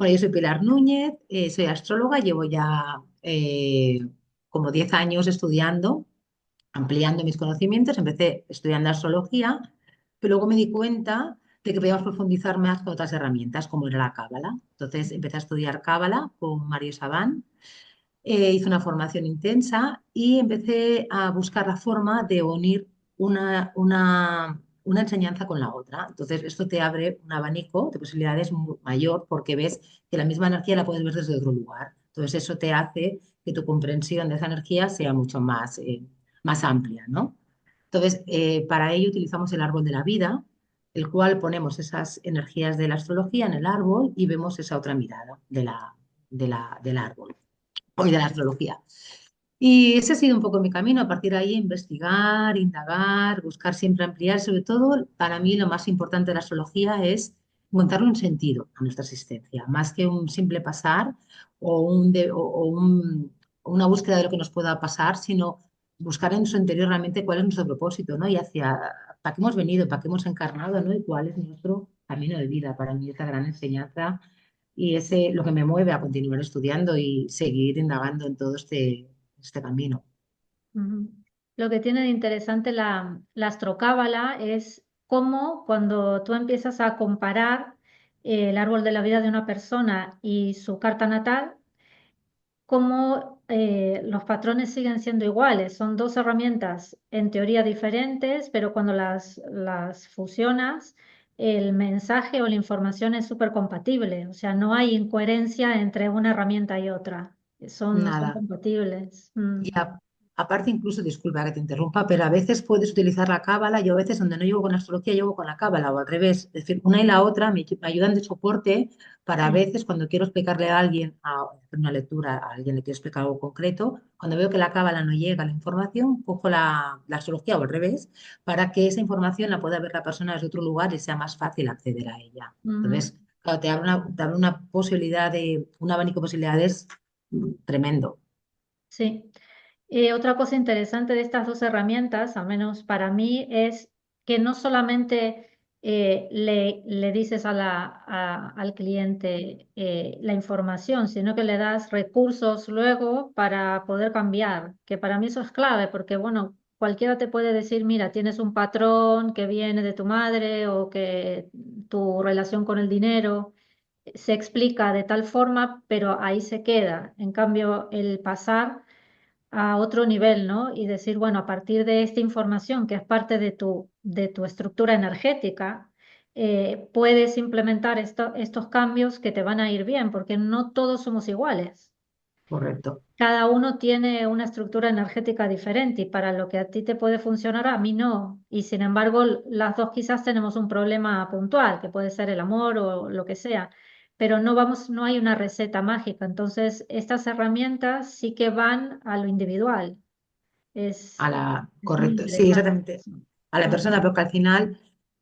Bueno, yo soy Pilar Núñez, soy astróloga, llevo ya como 10 años estudiando, ampliando mis conocimientos. Empecé estudiando astrología, pero luego me di cuenta de que podíamos profundizar más con otras herramientas, como era la cábala. Entonces empecé a estudiar cábala con Mario Sabán, hice una formación intensa y empecé a buscar la forma de unir una enseñanza con la otra. Entonces, esto te abre un abanico de posibilidades mayor porque ves que la misma energía la puedes ver desde otro lugar. Entonces, eso te hace que tu comprensión de esa energía sea mucho más amplia, ¿no? Entonces, para ello utilizamos el árbol de la vida, el cual ponemos esas energías de la astrología en el árbol y vemos esa otra mirada del árbol hoy de la astrología. Y ese ha sido un poco mi camino. A partir de ahí, investigar, indagar, buscar siempre ampliar. Sobre todo, para mí lo más importante de la astrología es encontrarle un sentido a nuestra existencia, más que un simple pasar o una búsqueda de lo que nos pueda pasar, sino buscar en su interior realmente cuál es nuestro propósito, ¿no? Y para qué hemos venido, para qué hemos encarnado, ¿no? Y cuál es nuestro camino de vida. Para mí, esa gran enseñanza y ese lo que me mueve a continuar estudiando y seguir indagando en todo este camino. Ujú. Lo que tiene de interesante la astrocábala es cómo cuando tú empiezas a comparar el árbol de la vida de una persona y su carta natal, cómo los patrones siguen siendo iguales. Son dos herramientas en teoría diferentes, pero cuando las fusionas, el mensaje o la información es súper compatible. O sea, no hay incoherencia entre una herramienta y otra. Son Nada. compatibles. Y aparte, incluso, disculpa que te interrumpa, pero a veces puedes utilizar la cábala. Yo a veces donde no llevo con astrología, llevo con la cábala o al revés. Es decir, una y la otra me ayudan de soporte para a Sí. veces cuando quiero explicarle a alguien, a hacer una lectura, a alguien le quiero explicar algo concreto, cuando veo que la cábala no llega a la información, cojo la astrología o al revés para que esa información la pueda ver la persona desde otro lugar y sea más fácil acceder a ella. Ujú. Entonces, claro, te abre una posibilidad un abanico de posibilidades tremendo. Sí. Otra cosa interesante de estas dos herramientas, al menos para mí, es que no solamente le dices al cliente la información, sino que le das recursos luego para poder cambiar, que para mí eso es clave, porque bueno, cualquiera te puede decir, mira, tienes un patrón que viene de tu madre o que tu relación con el dinero se explica de tal forma, pero ahí se queda. En cambio, el pasar a otro nivel, ¿no? Y decir, bueno, a partir de esta información que es parte de tu estructura energética, puedes implementar estos cambios que te van a ir bien, porque no todos somos iguales. Correcto. Cada uno tiene una estructura energética diferente y para lo que a ti te puede funcionar, a mí no. Y sin embargo, las dos quizás tenemos un problema puntual, que puede ser el amor o lo que sea, pero no hay una receta mágica. Entonces, estas herramientas sí que van a lo individual. Es muy Correcto, sí, interesante exactamente. eso. A la Mm, persona, pero que al final,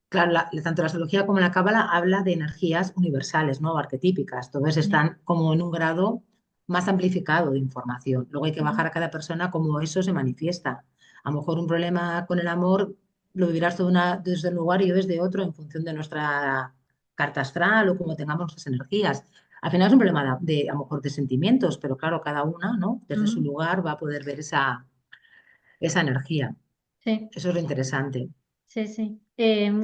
claro, tanto la astrología como la cábala habla de energías universales, ¿no? Arquetípicas. Entonces sí. están como en un grado más amplificado de información. Luego hay que Ujú. bajar a cada persona cómo eso se manifiesta. A lo mejor un problema con el amor lo vivirás desde un lugar y yo desde otro en función de nuestra carta astral o cómo tengamos nuestras energías. Al final es un problema a lo mejor de sentimientos, pero claro, cada una, ¿no? Desde su Ujú. lugar va a poder ver esa energía. Sí, Eso es lo interesante. sí, sí.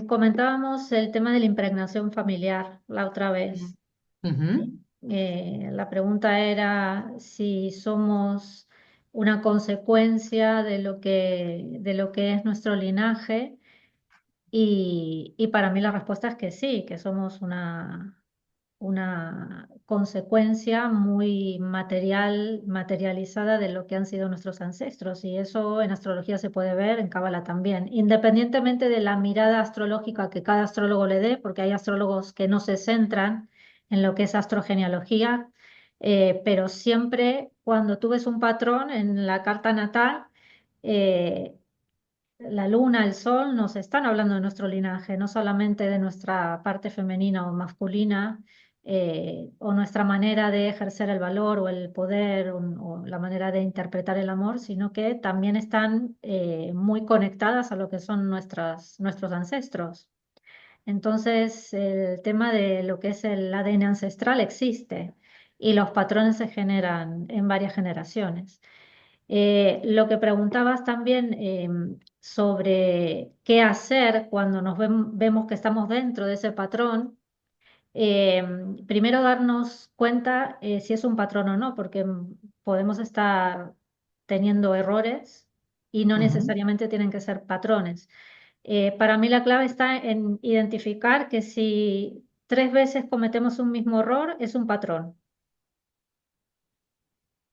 Comentábamos el tema de la impregnación familiar la otra vez. Ujú. La pregunta era si somos una consecuencia de lo que es nuestro linaje y para mí la respuesta es que sí, que somos una consecuencia muy materializada de lo que han sido nuestros ancestros y eso en astrología se puede ver, en Cábala también, independientemente de la mirada astrológica que cada astrólogo le dé, porque hay astrólogos que no se centran en lo que es astrogenealogía, pero siempre cuando tú ves un patrón en la carta natal, eh, la luna, el sol, nos están hablando de nuestro linaje, no solamente de nuestra parte femenina o masculina, o nuestra manera de ejercer el valor o el poder o la manera de interpretar el amor, sino que también están muy conectadas a lo que son nuestros ancestros. Entonces, el tema de lo que es el ADN ancestral existe y los patrones se generan en varias generaciones. Lo que preguntabas también sobre qué hacer cuando vemos que estamos dentro de ese patrón. eh, Primero darnos cuenta si es un patrón o no, porque podemos estar teniendo errores y no Ujú. necesariamente tienen que ser patrones. Para mí la clave está en identificar que si 3 veces cometemos un mismo error, es un patrón.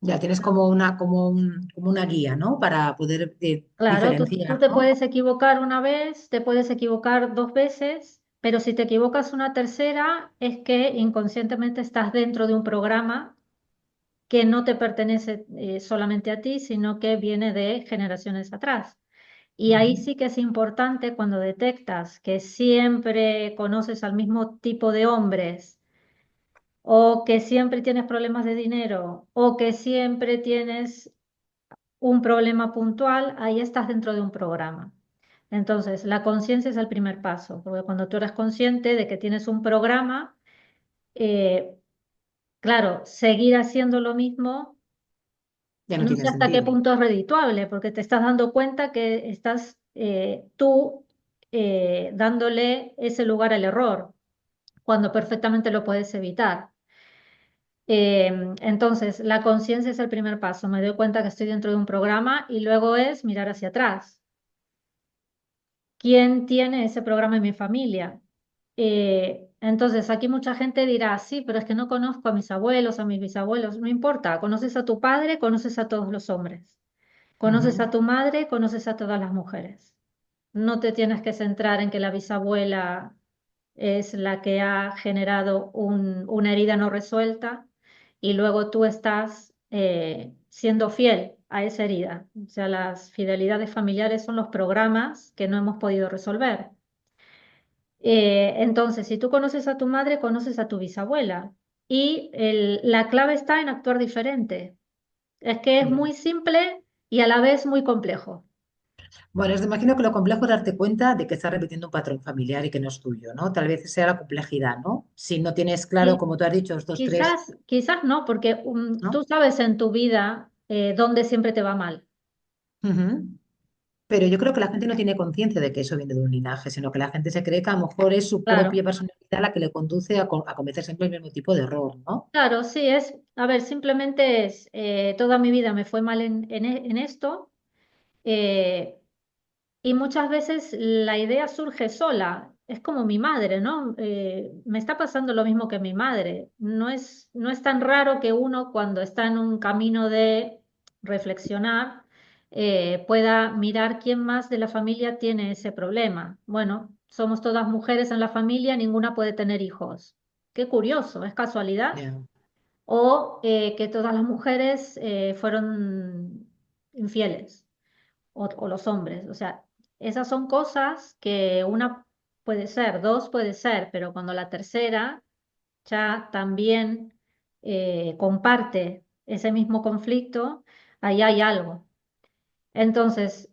Ya tienes como una guía, ¿no? Para poder Claro, tú diferenciar, te ¿no? puedes equivocar una vez, te puedes equivocar 2 veces, pero si te equivocas una tercera, es que inconscientemente estás dentro de un programa que no te pertenece solamente a ti, sino que viene de generaciones atrás. Y ahí Ujú. sí que es importante cuando detectas que siempre conoces al mismo tipo de hombres, o que siempre tienes problemas de dinero, o que siempre tienes un problema puntual, ahí estás dentro de un programa. Entonces, la conciencia es el primer paso, porque cuando tú eres consciente de que tienes un programa, eh, claro, seguir haciendo lo mismo, Ya no no sé tiene hasta qué sentido. punto es redituable, porque te estás dando cuenta que estás tú dándole ese lugar al error, cuando perfectamente lo puedes evitar. Entonces, la conciencia es el primer paso. Me doy cuenta que estoy dentro de un programa y luego es mirar hacia atrás. ¿Quién tiene ese programa en mi familia? Entonces, aquí mucha gente dirá, sí, pero es que no conozco a mis abuelos, a mis bisabuelos. No importa, conoces a tu padre, conoces a todos los hombres. Conoces Ujú. a tu madre, conoces a todas las mujeres. No te tienes que centrar en que la bisabuela es la que ha generado una herida no resuelta y luego tú estás siendo fiel a esa herida. O sea, las fidelidades familiares son los programas que no hemos podido resolver. Entonces, si tú conoces a tu madre, conoces a tu bisabuela. Y la clave está en actuar diferente. Es que es Ya. muy simple y a la vez muy complejo. Bueno, imagino que lo complejo es darte cuenta de que estás repitiendo un patrón familiar y que no es tuyo, ¿no? Tal vez sea la complejidad, ¿no? Si no tienes claro, Y como tú has dicho, estos tres, quizás no, porque tú ¿no? sabes en tu vida dónde siempre te va mal. Ujú. Pero yo creo que la gente no tiene conciencia de que eso viene de un linaje, sino que la gente se cree que a lo mejor es su Claro, propia personalidad la que le conduce a cometer siempre el mismo tipo de error, ¿no? claro, sí, a ver, simplemente es, toda mi vida me fue mal en esto. eh, Y muchas veces la idea surge sola. Es como mi madre, ¿no? Me está pasando lo mismo que mi madre. No es tan raro que uno cuando está en un camino de reflexionar pueda mirar quién más de la familia tiene ese problema. Bueno, somos todas mujeres en la familia, ninguna puede tener hijos. Qué curioso, ¿es casualidad? Ya. O que todas las mujeres fueron infieles o los hombres. O sea, esas son cosas que una puede ser, dos puede ser, pero cuando la tercera ya también comparte ese mismo conflicto, ahí hay algo. Entonces,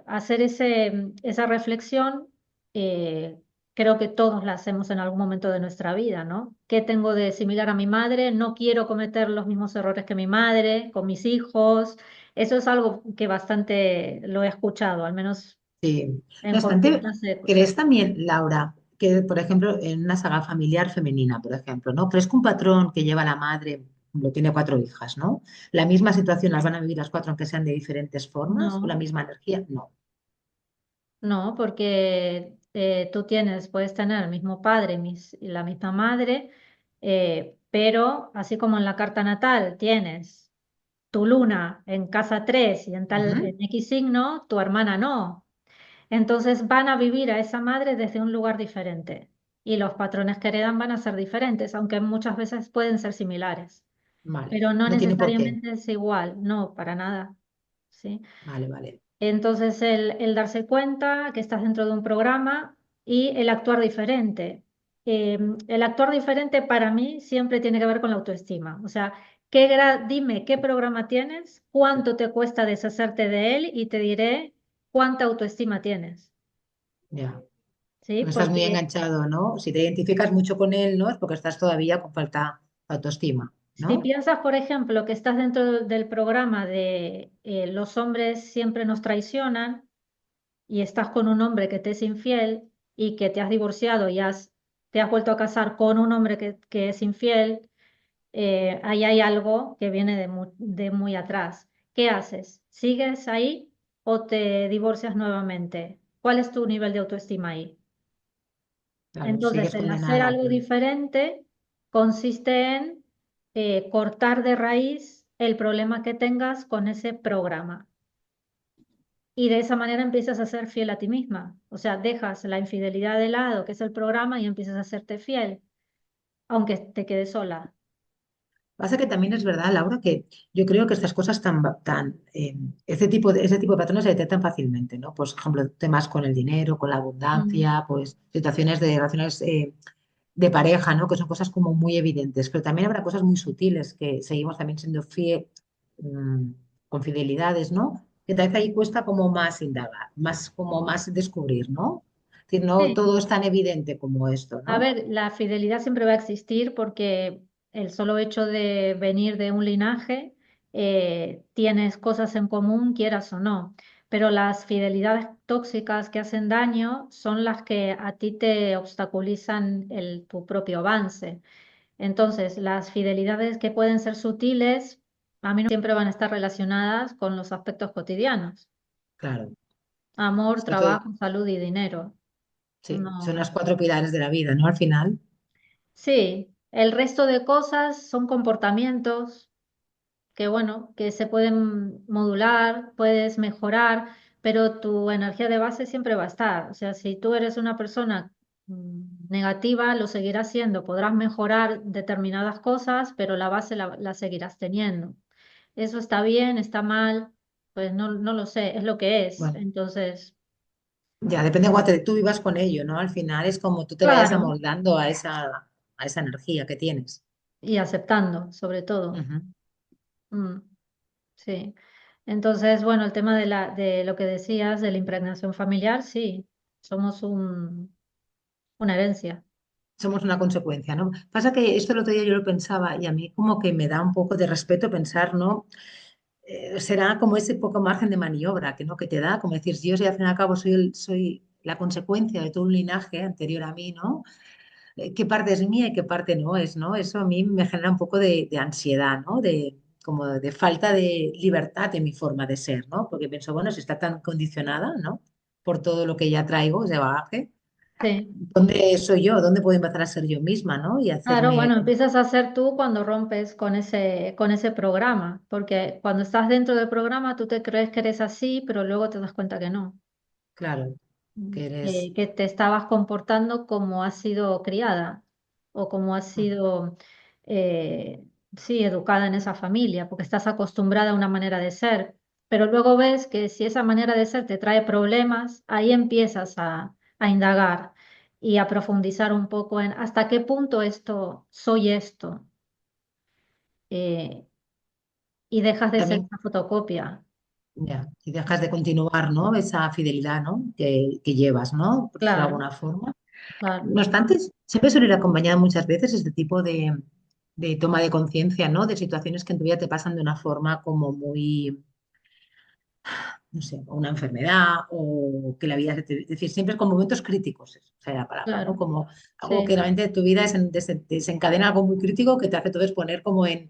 hacer esa reflexión, eh, creo que todos la hacemos en algún momento de nuestra vida, ¿no? ¿Qué tengo de similar a mi madre? No quiero cometer los mismos errores que mi madre, con mis hijos. Eso es algo que bastante lo he escuchado, al menos Sí. No en obstante, consultas se ¿crees escucha. también, Laura, que, por ejemplo, en una saga familiar femenina, por ejemplo, ¿no? ¿Crees que un patrón que lleva la madre, lo tiene cuatro hijas, ¿no? ¿La misma situación las van a vivir las cuatro, aunque sean de diferentes formas? ¿O la No, misma energía? No. no, porque puedes tener el mismo padre y la misma madre, pero así como en la carta natal tienes tu luna en casa 3 y en Ujú. X signo, tu hermana no. Entonces van a vivir a esa madre desde un lugar diferente y los patrones que heredan van a ser diferentes, aunque muchas veces pueden ser similares, Vale. pero no No tiene por qué. necesariamente es igual, no, para nada. ¿Sí? Vale, vale. Entonces, el darse cuenta que estás dentro de un programa y el actuar diferente. El actuar diferente para mí siempre tiene que ver con la autoestima. O sea, dime qué programa tienes, cuánto te cuesta deshacerte de él y te diré cuánta autoestima tienes. Ya. ¿sí? No estás muy Porque enganchado, ¿no? Si te identificas mucho con él, ¿no? Es porque estás todavía con falta de autoestima, si ¿no? piensas, por ejemplo, que estás dentro del programa de los hombres siempre nos traicionan y estás con un hombre que te es infiel y que te has divorciado y te has vuelto a casar con un hombre que es infiel, ahí hay algo que viene de muy atrás. ¿Qué haces? ¿Sigues ahí o te divorcias nuevamente? ¿Cuál es tu nivel de autoestima ahí? Claro, Entonces, sigues el hacer condenada. algo diferente consiste en cortar de raíz el problema que tengas con ese programa. Y de esa manera empiezas a ser fiel a ti misma. O sea, dejas la infidelidad de lado, que es el programa, y empiezas a hacerte fiel, aunque te quedes sola. Pasa que también es verdad, Laura, que yo creo que estas cosas ese tipo de patrones se detectan fácilmente, ¿no? Pues, por ejemplo, temas con el dinero, con la Mm. abundancia, pues situaciones de relaciones de pareja, ¿no? Que son cosas como muy evidentes, pero también habrá cosas muy sutiles que seguimos también siendo mm, con fidelidades, ¿no? Que tal vez ahí cuesta como más indagar, más como más descubrir, ¿no? Es decir, no Sí. todo es tan evidente como esto, A ¿no? ver, la fidelidad siempre va a existir porque el solo hecho de venir de un linaje, tienes cosas en común, quieras o no. Pero las fidelidades tóxicas que hacen daño son las que a ti te obstaculizan tu propio avance. Entonces, las fidelidades que pueden ser sutiles, a mí no siempre van a estar relacionadas con los aspectos cotidianos. Claro. Amor, Esto todo, trabajo, salud y dinero. sí, son No. las cuatro pilares de la vida, ¿no? Al final, Sí, el resto de cosas son comportamientos que, bueno, que se pueden modular, puedes mejorar, pero tu energía de base siempre va a estar. O sea, si tú eres una persona negativa, lo seguirás siendo. Podrás mejorar determinadas cosas, pero la base la seguirás teniendo. Eso está bien, está mal, pues no, no lo sé, es lo que es. bueno, Entonces, ya depende de cómo tú vivas con ello, ¿no? Al final es como tú te vayas claro, amoldando a esa energía que tienes. y aceptando, sobre todo. Ujú. Mm. Sí. Entonces, bueno, el tema de lo que decías de la impregnación familiar, sí, somos una herencia. Somos una consecuencia, ¿no? Pasa que esto el otro día yo lo pensaba y a mí como que me da un poco de respeto pensar, ¿no? Será como ese poco margen de maniobra que no que te da, como decir, si yo si al fin y al cabo soy la consecuencia de todo un linaje anterior a mí, ¿no? ¿Qué parte es mía y qué parte no es, ¿no? Eso a mí me genera un poco de ansiedad, ¿no? De, como de falta de libertad en mi forma de ser, ¿no? Porque pienso, bueno, si está tan condicionada, ¿no? Por todo lo que ya traigo, ese bagaje, Sí. ¿dónde soy yo? ¿Dónde puedo empezar a ser yo misma, ¿no? Y Claro, hacerme bueno, como, empiezas a ser tú cuando rompes con ese programa, porque cuando estás dentro del programa tú te crees que eres así, pero luego te das cuenta que no. claro, que eres... Que te estabas comportando como has sido criada o como has Ujú. sido, sí, educada en esa familia, porque estás acostumbrada a una manera de ser, pero luego ves que si esa manera de ser te trae problemas, ahí empiezas a indagar y a profundizar un poco en hasta qué punto soy esto, eh, y dejas de ser También, una fotocopia. ya, y dejas de continuar, ¿no? Esa fidelidad, ¿no? Que llevas, ¿no? Por decirlo de Claro, alguna forma. claro, No obstante, siempre suele ir acompañada muchas veces este tipo de toma de conciencia, ¿no? De situaciones que en tu vida te pasan de una forma como muy, no sé, o una enfermedad o que la vida, es decir, siempre con momentos críticos, esa es la palabra, ¿no? claro, Como algo que sí, realmente tu vida desencadena algo muy crítico que te hace entonces poner como en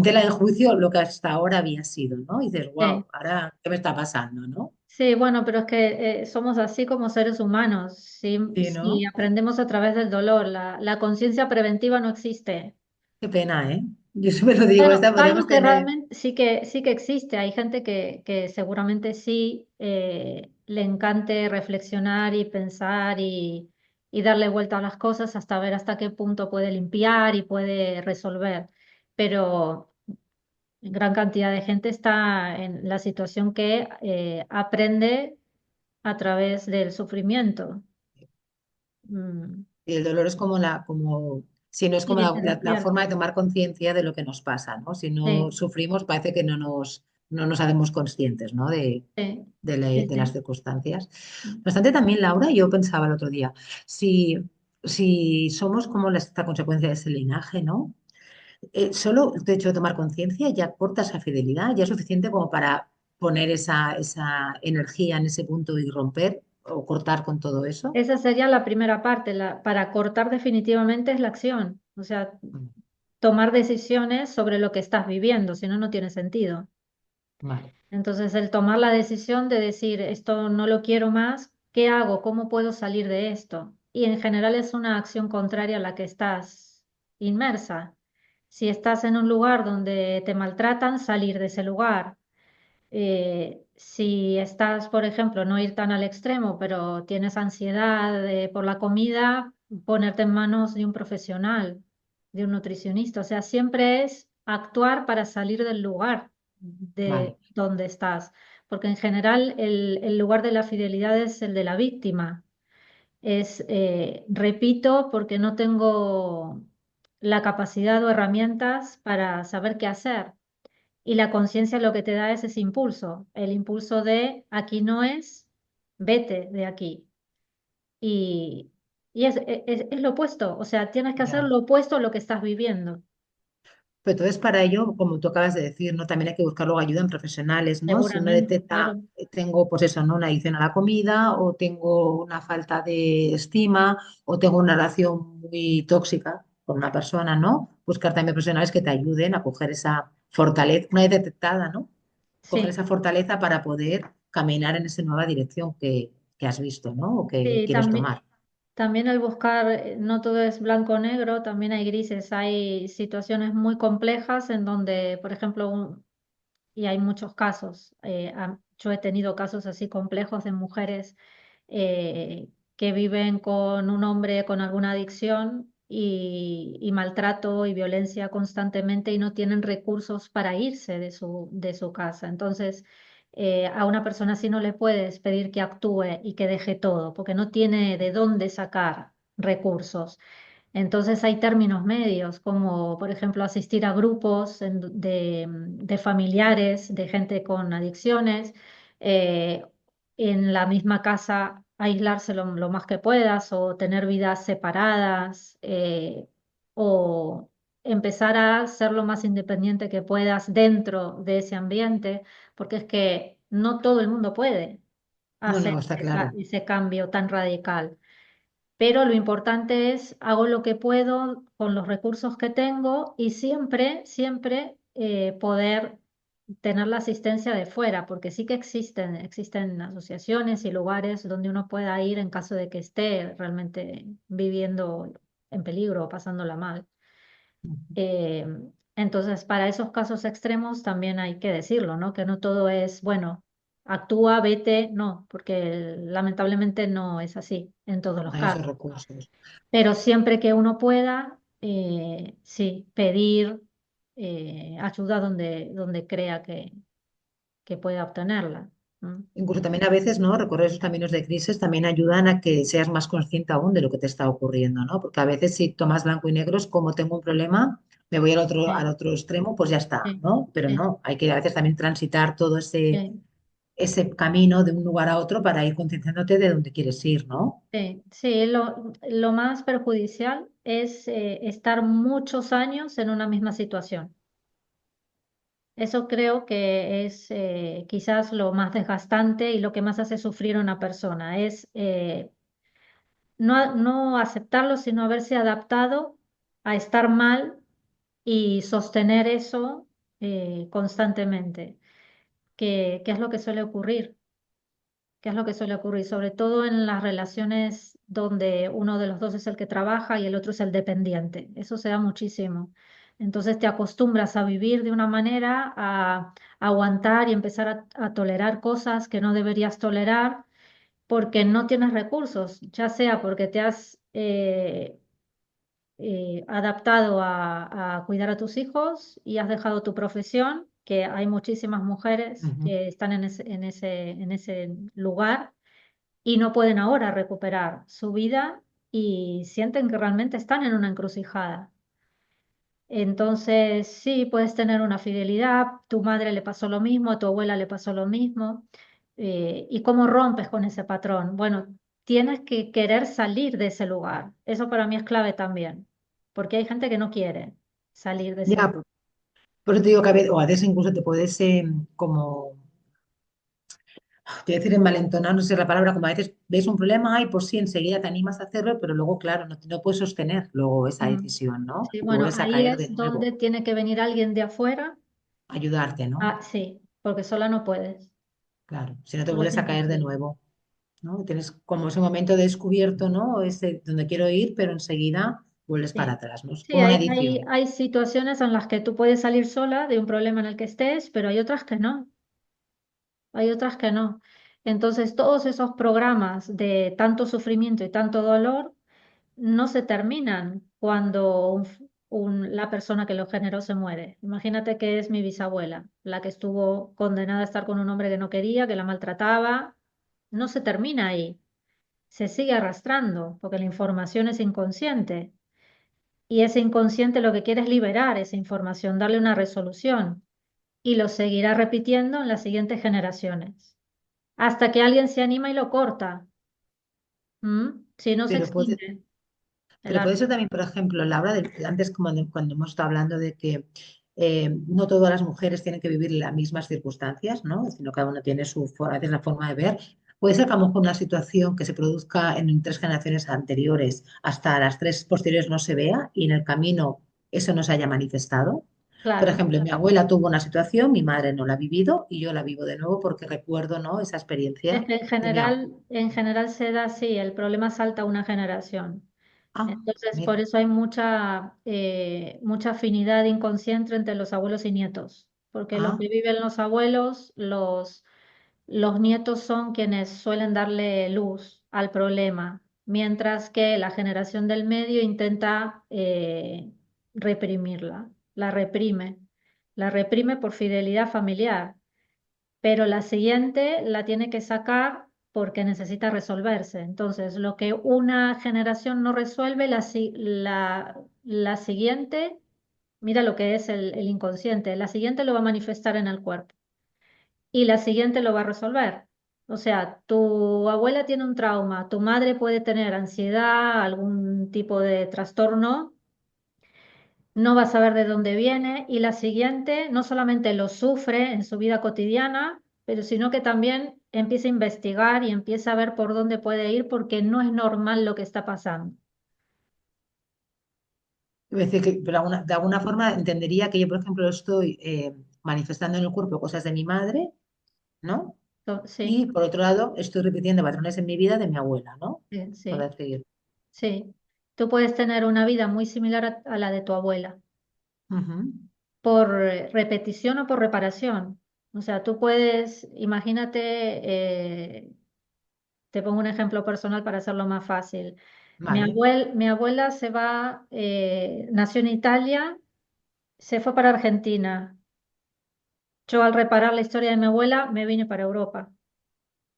tela de juicio lo que hasta ahora había sido, ¿no? Y dices, wow, sí. ahora, ¿qué me está pasando, no? Sí, bueno, pero es que somos así como seres humanos. Sí, Si ¿no? aprendemos a través del dolor, la conciencia preventiva no existe. Qué pena, ¿eh? Yo siempre lo digo, Bueno, esta podríamos algo que tener, realmente sí que existe. Hay gente que seguramente sí, le encante reflexionar y pensar y darle vuelta a las cosas hasta ver hasta qué punto puede limpiar y puede resolver. Pero gran cantidad de gente está en la situación que aprende a través del sufrimiento. Mm, y el dolor es como si no es y como te la despierta. forma de tomar conciencia de lo que nos pasa, ¿no? Si no Sí, sufrimos, parece que no nos no nos hacemos conscientes, ¿no? sí, sí, De las sí. circunstancias. Bastante también, Laura, yo pensaba el otro día, si, si somos como esta consecuencia de ese linaje, ¿no? Solo el hecho de tomar conciencia ya corta esa fidelidad, ya es suficiente como para poner esa energía en ese punto y romper o cortar con todo eso. Esa sería la primera parte. Para cortar definitivamente es la acción. O sea, Mm, tomar decisiones sobre lo que estás viviendo, si no, no tiene sentido. vale, Entonces, el tomar la decisión de decir, esto no lo quiero más, ¿qué hago? ¿Cómo puedo salir de esto? Y en general es una acción contraria a la que estás inmersa. Si estás en un lugar donde te maltratan, salir de ese lugar. Si estás, por ejemplo, no ir tan al extremo, pero tienes ansiedad por la comida, ponerte en manos de un profesional, de un nutricionista. O sea, siempre es actuar para salir del lugar de vale, donde estás, porque en general el lugar de la fidelidad es el de la víctima. Es, repito, porque no tengo la capacidad o herramientas para saber qué hacer. Y la conciencia lo que te da es ese impulso, el impulso de aquí no es, vete de aquí. Y, y es lo opuesto, o sea, tienes que hacer ya. lo opuesto a lo que estás viviendo. Pero entonces para ello, como tú acabas de decir, ¿no? También hay que buscar luego ayuda en profesionales, ¿no? Si uno Seguramente, detecta, claro. tengo pues eso, ¿no? Una adicción a la comida, o tengo una falta de estima, o tengo una relación muy tóxica con una persona, ¿no? Buscar también profesionales que te ayuden a coger esa fortaleza, una vez detectada, ¿no? Coger Sí, esa fortaleza para poder caminar en esa nueva dirección que has visto, ¿no? O que sí, quieres también, tomar. también el buscar, no todo es blanco o negro, también hay grises, hay situaciones muy complejas en donde, por ejemplo, y hay muchos casos. Yo he tenido casos así complejos de mujeres que viven con un hombre con alguna adicción y maltrato y violencia constantemente y no tienen recursos para irse de su casa. Entonces, a una persona así no le puedes pedir que actúe y que deje todo, porque no tiene de dónde sacar recursos. Entonces hay términos medios, como por ejemplo asistir a grupos de familiares, de gente con adicciones, eh, en la misma casa aislarse lo más que puedas o tener vidas separadas, o empezar a ser lo más independiente que puedas dentro de ese ambiente, porque es que no todo el mundo puede No, hacer no, está claro. ese cambio tan radical. Pero lo importante es, hago lo que puedo con los recursos que tengo y siempre, siempre poder tener la asistencia de fuera, porque sí que existen asociaciones y lugares donde uno pueda ir en caso de que esté realmente viviendo en peligro o pasándola mal. Eh, entonces, para esos casos extremos también hay que decirlo, ¿no? Que no todo es, bueno, actúa, vete, no, porque lamentablemente no es así en todos los Hay esos casos. recursos. Pero siempre que uno pueda, sí, pedir ayuda donde crea que pueda obtenerla. ¿No? Incluso también a veces, ¿no? Recorrer esos caminos de crisis también ayudan a que seas más consciente aún de lo que te está ocurriendo, ¿no? Porque a veces si tomas blanco y negro es como tengo un problema, me voy al Sí, otro extremo, pues ya está, sí, ¿no? Pero sí, no, hay que a veces también transitar todo sí. ese camino de un lugar a otro para ir concienciándote de dónde quieres ir, ¿no? Sí, sí, lo más perjudicial es estar muchos años en una misma situación. Eso creo que es quizás lo más desgastante y lo que más hace sufrir a una persona. Es no aceptarlo, sino haberse adaptado a estar mal y sostener eso constantemente, que es lo que suele ocurrir. ¿Qué es lo que suele ocurrir? Sobre todo en las relaciones donde uno de los dos es el que trabaja y el otro es el dependiente. Eso se da muchísimo. Entonces te acostumbras a vivir de una manera, a aguantar y empezar a tolerar cosas que no deberías tolerar porque no tienes recursos, ya sea porque te has adaptado a cuidar a tus hijos y has dejado tu profesión, que hay muchísimas mujeres Ujú. que están en ese lugar y no pueden ahora recuperar su vida y sienten que realmente están en una encrucijada. Entonces, sí, puedes tener una fidelidad, tu madre le pasó lo mismo, a tu abuela le pasó lo mismo. ¿Y cómo rompes con ese patrón? Bueno, tienes que querer salir de ese lugar. Eso para mí es clave también, porque hay gente que no quiere salir de ese Ya, lugar. por eso te digo que a veces incluso te puedes como, te voy a decir envalentonar, no sé la palabra, como a veces ves un problema y pues sí, enseguida te animas a hacerlo, pero luego, claro, no puedes sostener luego esa Mm. decisión, ¿no? Sí, Y bueno, vuelves a ahí caer de es nuevo, donde tiene que venir alguien de afuera. ayudarte, ¿no? Ah, sí, porque sola no puedes. Claro, si no te Sola es vuelves a caer de imposible. nuevo, ¿no? Tienes como ese momento de descubierto, ¿no? Ese donde quiero ir, pero enseguida vuelves para Sí, atrás, ¿no? Es sí, como una adicción. hay situaciones en las que tú puedes salir sola de un problema en el que estés, pero hay otras que no. Hay otras que no. Entonces, todos esos programas de tanto sufrimiento y tanto dolor no se terminan cuando la persona que lo generó se muere. Imagínate que es mi bisabuela, la que estuvo condenada a estar con un hombre que no quería, que la maltrataba. No se termina ahí, se sigue arrastrando, porque la información es inconsciente. Y ese inconsciente lo que quiere es liberar esa información, darle una resolución. Y lo seguirá repitiendo en las siguientes generaciones hasta que alguien se anima y lo corta. ¿Mm? Si no se Pero puede, extingue el pero puede ser árbol. también, por ejemplo, la hora del, antes como cuando hemos estado hablando de que no todas las mujeres tienen que vivir las mismas circunstancias, ¿no? Sino cada una tiene su forma, a veces la forma de ver. Puede ser que a lo mejor una situación que se produzca en tres generaciones anteriores hasta las tres posteriores no se vea y en el camino eso no se haya manifestado. Por Claro. ejemplo, mi abuela tuvo una situación, mi madre no la ha vivido y yo la vivo de nuevo porque recuerdo, ¿no? Esa Es experiencia que de mi abuela. en general se da así, el problema salta una generación. Ah, Entonces, por mira, eso hay mucha afinidad inconsciente entre los abuelos y nietos, porque lo ah, que viven los abuelos, los nietos son quienes suelen darle luz al problema, mientras que la generación del medio intenta reprimirla, la reprime por fidelidad familiar, pero la siguiente la tiene que sacar porque necesita resolverse. Entonces, lo que una generación no resuelve, la siguiente, mira lo que es el inconsciente, la siguiente lo va a manifestar en el cuerpo y la siguiente lo va a resolver. O sea, tu abuela tiene un trauma, tu madre puede tener ansiedad, algún tipo de trastorno, no va a saber de dónde viene y la siguiente no solamente lo sufre en su vida cotidiana, pero sino que también empieza a investigar y empieza a ver por dónde puede ir porque no es normal lo que está pasando. es decir, que, pero de alguna forma entendería que yo, por ejemplo, estoy manifestando en el cuerpo cosas de mi madre, ¿no? Sí, Y por otro lado, estoy repitiendo patrones en mi vida de mi abuela, ¿no? sí, Por sí, decir. sí. Tú puedes tener una vida muy similar a la de tu abuela Ujú. por repetición o por reparación. O sea, tú puedes, imagínate, te pongo un ejemplo personal para hacerlo más fácil. Vale, Mi abuela nació en Italia, se fue para Argentina. Yo al reparar la historia de mi abuela me vine para Europa,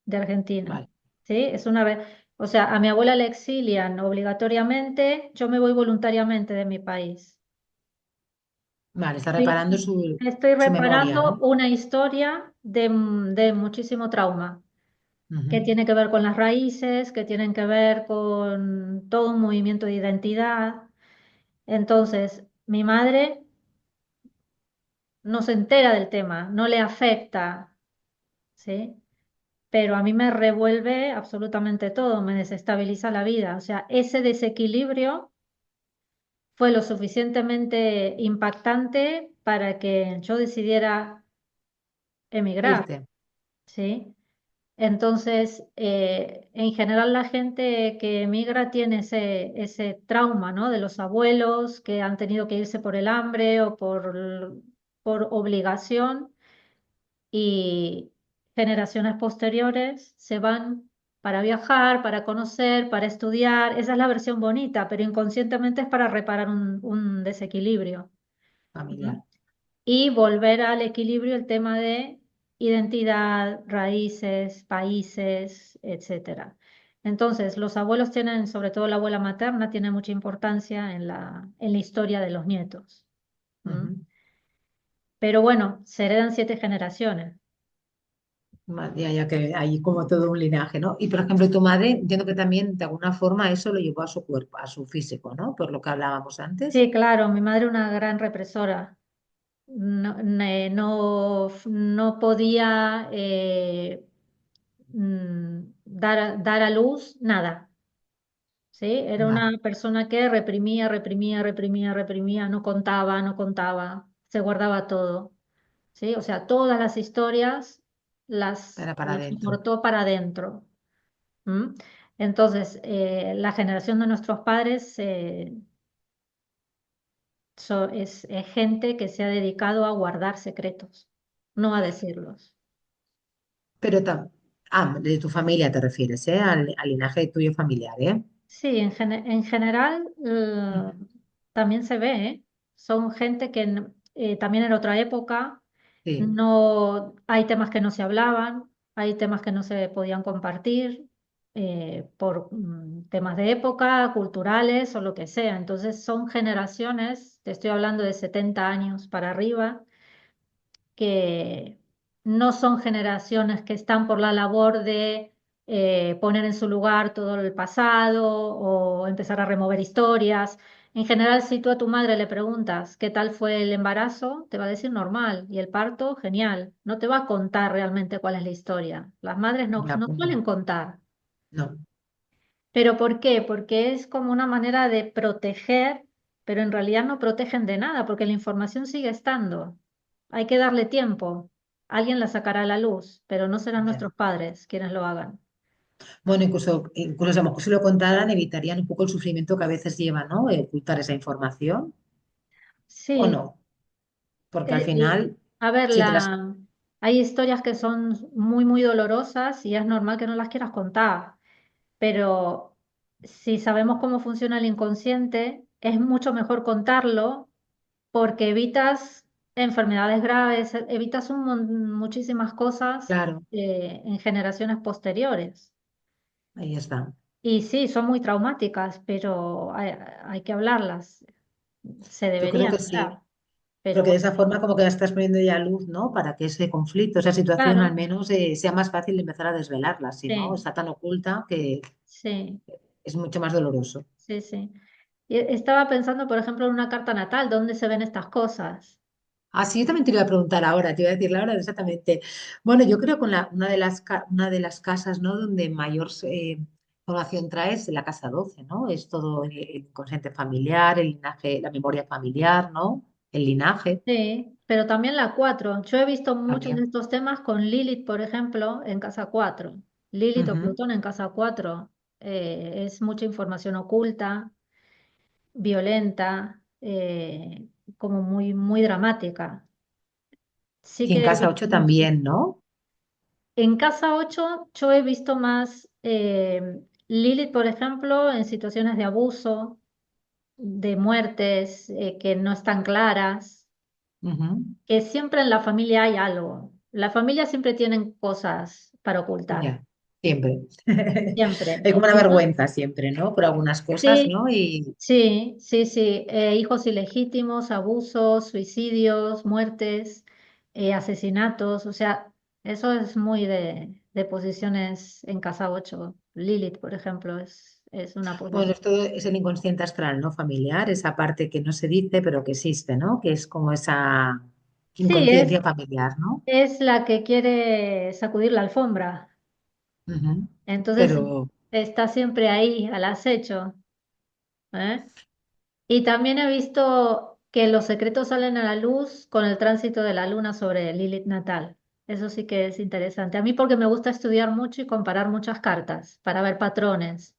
de Argentina. vale, ¿Sí? O sea, a mi abuela le exilian obligatoriamente, yo me voy voluntariamente de mi país. vale. Está Sí. reparando Estoy su memoria, reparando ¿no? una historia de muchísimo trauma, que Ujú. tiene que ver con las raíces, que tienen que ver con todo un movimiento de identidad. Entonces, mi madre no se entera del tema, no le afecta, ¿sí? Pero a mí me revuelve absolutamente todo, me desestabiliza la vida. O sea, ese desequilibrio fue lo suficientemente impactante para que yo decidiera emigrar, Irte, ¿sí? Entonces, en general la gente que emigra tiene ese trauma, ¿no? De los abuelos que han tenido que irse por el hambre o por obligación y generaciones posteriores se van para viajar, para conocer, para estudiar. Esa es la versión bonita, pero inconscientemente es para reparar un desequilibrio. familiar. ¿Mm? Y volver al equilibrio el tema de identidad, raíces, países, etcétera. Entonces, los abuelos tienen, sobre todo la abuela materna, tiene mucha importancia en la historia de los nietos. ¿m? ujú. Pero bueno, se heredan 7 generaciones. Ya, ya que hay como todo un linaje, ¿no? Y por ejemplo, tu madre, entiendo que también de alguna forma eso lo llevó a su cuerpo, a su físico, ¿no? Por lo que hablábamos antes. Sí, claro, mi madre una gran represora. No, no podía dar a luz nada, ¿sí? Era una Vale, persona que reprimía, reprimía, reprimía, reprimía, no contaba, no contaba, se guardaba todo, ¿sí? O sea, todas las historias para las adentro. soportó para adentro. ¿M? Entonces, la generación de nuestros padres es gente que se ha dedicado a guardar secretos, no a decirlos. Pero de tu familia te refieres, ¿eh? Al linaje tuyo familiar, ¿eh? Sí, en general Ujú. también se ve, ¿eh? Son gente que también en otra época Sí, no hay temas que no se hablaban, hay temas que no se podían compartir por temas de época, culturales o lo que sea. Entonces son generaciones, te estoy hablando de 70 años para arriba, que no son generaciones que están por la labor de poner en su lugar todo el pasado o empezar a remover historias. En general, si tú a tu madre le preguntas qué tal fue el embarazo, te va a decir normal y el parto, genial. No te va a contar realmente cuál es la historia. Las madres ya, no pues no. suelen contar. No. ¿Pero por qué? Porque es como una manera de proteger, pero en realidad no protegen de nada, porque la información sigue estando. Hay que darle tiempo. Alguien la sacará a la luz, pero no serán Ya. nuestros padres quienes lo hagan. Bueno, incluso a lo mejor si lo contaran, evitarían un poco el sufrimiento que a veces lleva, ¿no? Ocultar esa información, ¿o Sí, no? Porque al eh, l- final, a ver, si te las... hay historias que son muy, muy dolorosas y es normal que no las quieras contar, pero si sabemos cómo funciona el inconsciente, es mucho mejor contarlo porque evitas enfermedades graves, evitas muchísimas cosas Claro, en generaciones posteriores. ahí está. Y sí, son muy traumáticas, pero hay que hablarlas. Se Yo creo deberían que hablar, sí. pero Porque de bueno, esa forma como que la estás poniendo ya luz, ¿no? Para que ese conflicto, esa situación al claro, menos sea más fácil de empezar a desvelarla. Si no, sí, está tan oculta que sí, es mucho más doloroso. sí, sí. Y estaba pensando, por ejemplo, en una carta natal, ¿dónde se ven estas cosas? Ah, sí, yo también te iba a preguntar ahora, te iba a decir la hora exactamente. Bueno, yo creo que una de las casas, ¿no? Donde mayor información trae es la casa 12, ¿no? Es todo el inconsciente familiar, el linaje, la memoria familiar, ¿no? El linaje Sí, pero también la 4. Yo he visto muchos de también. estos temas con Lilith, por ejemplo, en casa 4. Lilith o Ujú. Plutón en casa 4 es mucha información oculta, violenta, como muy, muy dramática. Sí Y en que he casa visto 8 mucho. también, ¿no? En casa 8 yo he visto más Lilith, por ejemplo, en situaciones de abuso, de muertes que no están claras, Ujú. que siempre en la familia hay algo. La familia siempre tienen cosas para ocultar, Ya, siempre. siempre. Hay como una Entonces, vergüenza siempre, ¿no? Por algunas cosas, sí, ¿no? Y, sí, sí, sí. Hijos ilegítimos, abusos, suicidios, muertes, asesinatos. O sea, eso es muy de posiciones en casa 8. Lilith, por ejemplo, es una bueno, posición. esto es el inconsciente astral, ¿no? Familiar, esa parte que no se dice, pero que existe, ¿no? Que es como esa Sí, inconsciencia familiar, ¿no? es la que quiere sacudir la alfombra. Ujú. Entonces Pero, está siempre ahí, al acecho. ¿Eh? Y también he visto que los secretos salen a la luz con el tránsito de la luna sobre Lilith natal. Eso sí que es interesante. A mí porque me gusta estudiar mucho y comparar muchas cartas para ver patrones.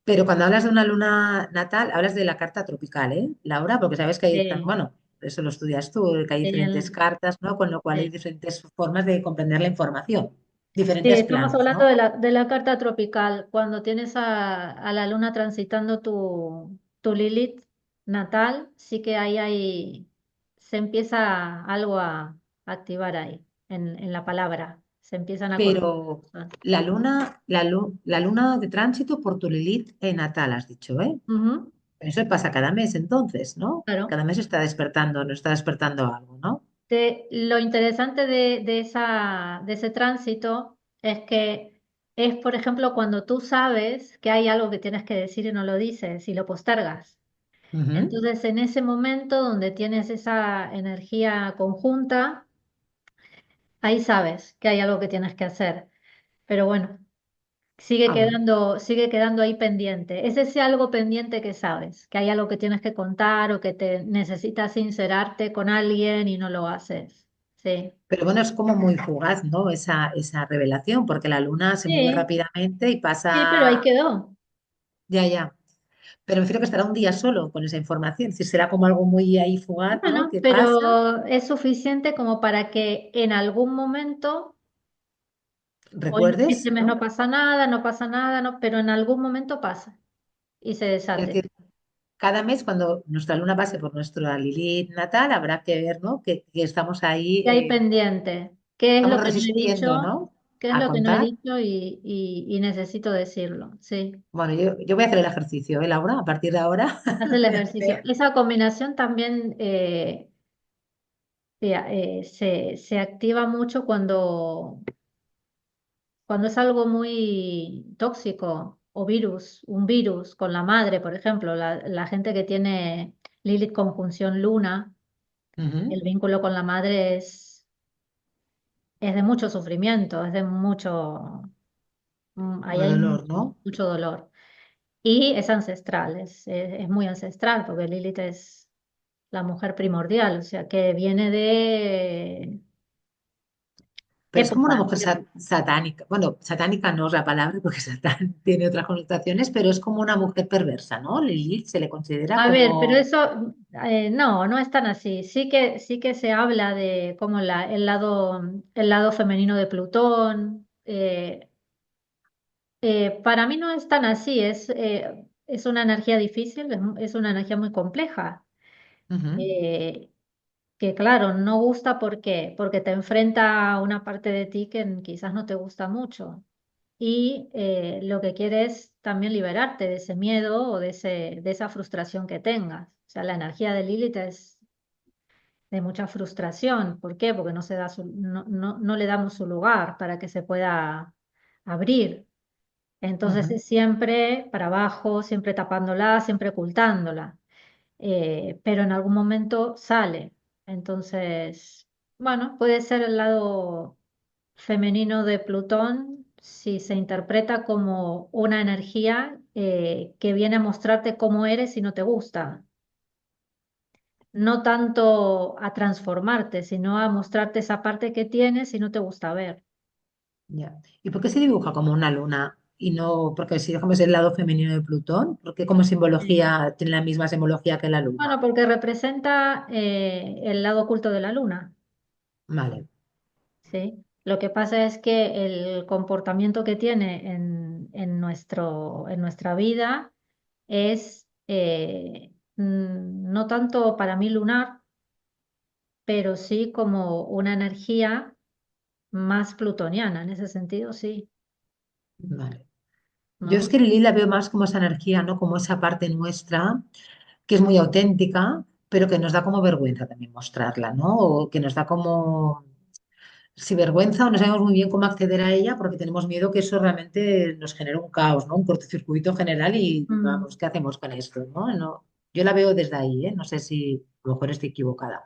pero cuando hablas de una luna natal, hablas de la carta tropical, ¿eh, Laura? Porque sabes que hay, Sí, bueno, eso lo estudias tú, que hay sí, diferentes cartas, ¿no? Con lo cual hay sí. diferentes formas de comprender la información, Sí, diferentes estamos planos, hablando ¿no? de la carta tropical. Cuando tienes a la luna transitando tu Lilith natal, sí que se empieza algo a activar ahí, en la palabra. Se empiezan a conectar Pero cosas. la luna de tránsito por tu Lilith natal, has dicho, ¿eh? Ujú. Eso pasa cada mes entonces, ¿no? Claro. Cada mes está despertando, no está despertando algo, ¿no? Lo interesante de ese tránsito es que es, por ejemplo, cuando tú sabes que hay algo que tienes que decir y no lo dices y lo postergas. Ujú. Entonces, en ese momento donde tienes esa energía conjunta, ahí sabes que hay algo que tienes que hacer. Pero bueno, Ah, bueno. sigue quedando ahí pendiente. Es ese algo pendiente que sabes, que hay algo que tienes que contar o que te necesitas sincerarte con alguien y no lo haces. Sí. Pero bueno, es como muy fugaz, ¿no? Esa revelación, porque la luna se mueve Sí, rápidamente y sí, pero ahí pasa, quedó. ya, ya. Pero me refiero que estará un día solo con esa información, si será como algo muy ahí fugaz, ¿no? Bueno, Que pasa, pero es suficiente como para que en algún momento, hoy este recuerdes, mes no ¿no? pasa nada, no pasa nada, no, pero en algún momento pasa y se Es desate. decir, cada mes cuando nuestra luna pase por nuestra Lilith natal, habrá que ver, ¿no? Que estamos ahí, ¿Qué hay pendiente? ¿Qué es estamos lo que no he resistiendo, dicho? ¿no? ¿Qué es A lo que no he contar. dicho y necesito decirlo? Sí, Bueno, yo voy a hacer el ejercicio, ¿eh, Laura? A partir de ahora. haz el de ejercicio. hacer- Esa combinación también se activa mucho cuando es algo muy tóxico o virus, un virus con la madre, por ejemplo, la gente que tiene Lilith conjunción Luna, el Ujú. vínculo con la madre es de mucho sufrimiento, es de mucho, ahí Con hay dolor, ¿no? mucho dolor. Y es ancestral, es muy ancestral, porque Lilith es la mujer primordial, o sea, que viene de Pero es como una épocas. mujer satánica. Bueno, satánica no es la palabra porque satán tiene otras connotaciones, pero es como una mujer perversa, ¿no? Lilith se le considera A ver, pero como... eso no, no es tan así. Sí que se habla de como el lado femenino de Plutón. Para mí no es tan así, es una energía difícil, es una energía muy compleja. Ujú, eh, que claro, no gusta ¿por qué? Porque te enfrenta a una parte de ti que quizás no te gusta mucho. Y lo que quieres es también liberarte de ese miedo o de esa frustración que tengas. O sea, la energía de Lilith es de mucha frustración. ¿Por qué? Porque no le damos su lugar para que se pueda abrir. Entonces ujú. es siempre para abajo, siempre tapándola, siempre ocultándola. Pero en algún momento sale. Entonces, bueno, puede ser el lado femenino de Plutón si se interpreta como una energía que viene a mostrarte cómo eres y no te gusta. No tanto a transformarte, sino a mostrarte esa parte que tienes y no te gusta ver. Ya. ¿Y por qué se dibuja como una luna? Y no, porque si dejamos el lado femenino de Plutón, porque como Sí. simbología tiene la misma simbología que la Bueno, luna. porque representa el lado oculto de la luna, Vale. ¿sí? Lo que pasa es que el comportamiento que tiene en nuestra vida es no tanto para mí lunar, pero sí como una energía más plutoniana, en ese sentido, sí, Vale. Yo es ¿no? que Lilith la veo más como esa energía, ¿no? Como esa parte nuestra, que es muy auténtica, pero que nos da como vergüenza también mostrarla, ¿no? O que nos da como, si vergüenza o no sabemos muy bien cómo acceder a ella porque tenemos miedo que eso realmente nos genere un caos, ¿no? Un cortocircuito general y Mm. vamos, ¿qué hacemos con esto? ¿No? No, yo la veo desde ahí, ¿eh? No sé si a lo mejor estoy equivocada,